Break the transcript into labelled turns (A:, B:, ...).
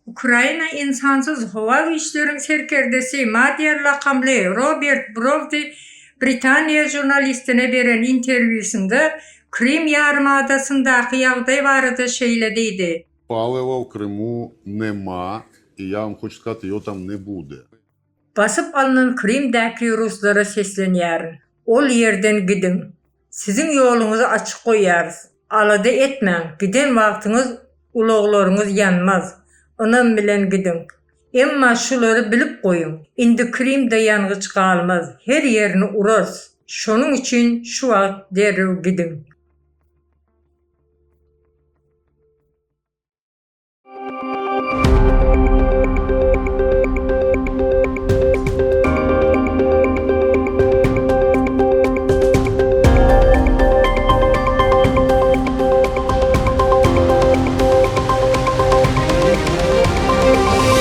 A: Ukrayna insansız hava güçlerin serkerdesi Madyer lakamlı Robert Brody Britanya jurnalistine veren intervyusunda Krym yarımadasındaki ýagdaý barada şeýle diýdi.
B: Палива в Криму нема, і я вам хочу сказати, його там не буде.
A: Basıp alınan Krymdäki Ruslara seslenýär. Ol yerden gidin. Sizin ýoluňuzy açyk goýýarys. Alada etmeň. Giden wagtyňyz ulaglaryňyz ýanmaz. Onam bilen gidin. Emma şulary bilip goýun. Indi Krymda ýangıç galmaz. Her ýerini uras. Şonuň üçin şu wagt derrew gidin.